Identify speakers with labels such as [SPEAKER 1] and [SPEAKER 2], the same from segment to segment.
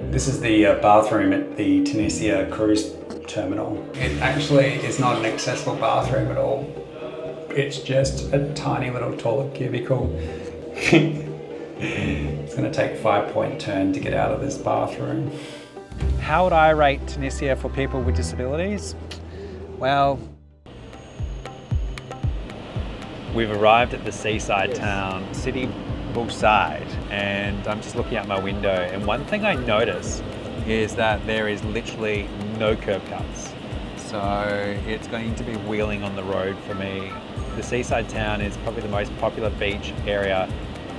[SPEAKER 1] This is the bathroom at the Tunisia cruise terminal. It actually is not an accessible bathroom at all. It's just a tiny little toilet cubicle. It's going to take a 5-point turn to get out of this bathroom.
[SPEAKER 2] How would I rate Tunisia for people with disabilities? Well, we've arrived at the seaside town, city poolside, and I'm just looking out my window, and one thing I notice is that there is literally no curb cuts. So it's going to be wheeling on the road for me. The seaside town is probably the most popular beach area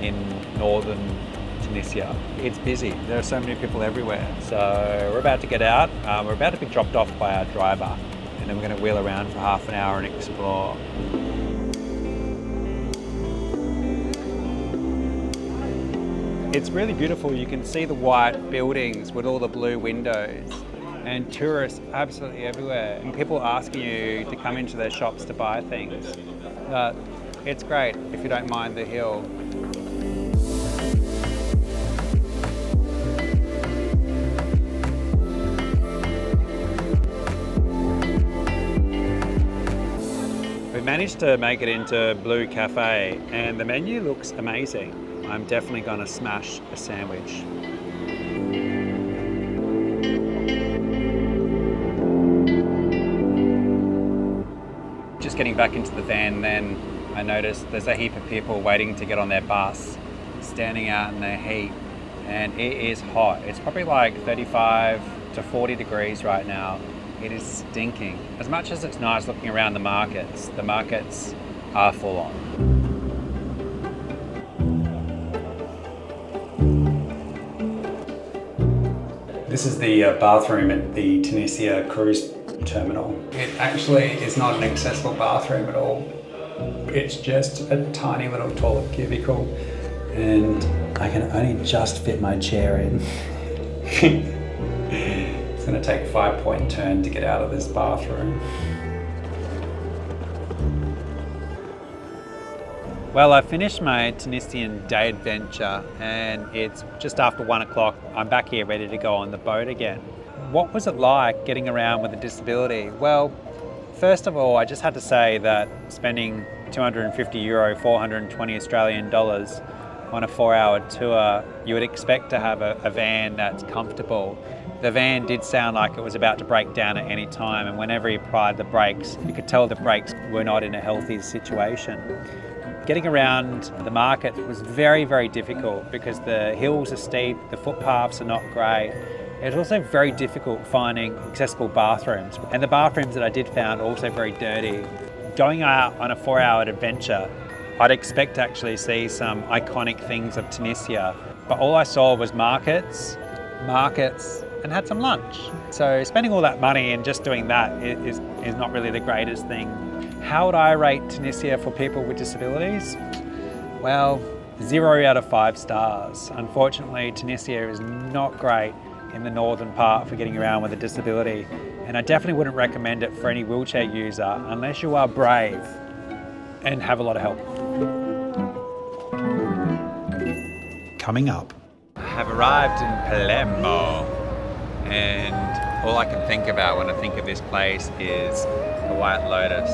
[SPEAKER 2] in northern Tunisia. It's busy. There are so many people everywhere. So we're about to get out. We're about to be dropped off by our driver, and then we're going to wheel around for half an hour and explore. It's really beautiful. You can see the white buildings with all the blue windows, and tourists absolutely everywhere, and people asking you to come into their shops to buy things. But it's great if you don't mind the hill. We managed to make it into Blue Cafe, and the menu looks amazing. I'm definitely gonna smash a sandwich. Just getting back into the van, then I noticed there's a heap of people waiting to get on their bus, standing out in the heat, and it is hot. It's probably like 35 to 40 degrees right now. It is stinking. As much as it's nice looking around the markets are full on.
[SPEAKER 1] This is the bathroom at the Tunisia cruise terminal. It actually is not an accessible bathroom at all. It's just a tiny little toilet cubicle, and I can only just fit my chair in. It's going to take a 5-point turn to get out of this bathroom.
[SPEAKER 2] Well, I finished my Tunisian day adventure, and it's just after 1 o'clock. I'm back here ready to go on the boat again. What was it like getting around with a disability? Well, first of all, I just had to say that spending €250, 420 Australian dollars on a 4-hour tour, you would expect to have a van that's comfortable. The van did sound like it was about to break down at any time, and whenever he applied the brakes, you could tell the brakes were not in a healthy situation. Getting around the market was very, very difficult because the hills are steep, the footpaths are not great. It was also very difficult finding accessible bathrooms, and the bathrooms that I did found also very dirty. Going out on a 4-hour adventure, I'd expect to actually see some iconic things of Tunisia, but all I saw was markets, and had some lunch. So spending all that money and just doing that is not really the greatest thing. How would I rate Tunisia for people with disabilities? Well, 0 out of 5 stars. Unfortunately, Tunisia is not great in the northern part for getting around with a disability, and I definitely wouldn't recommend it for any wheelchair user unless you are brave and have a lot of help.
[SPEAKER 1] Coming up.
[SPEAKER 2] I have arrived in Palermo, and all I can think about when I think of this place is the White Lotus.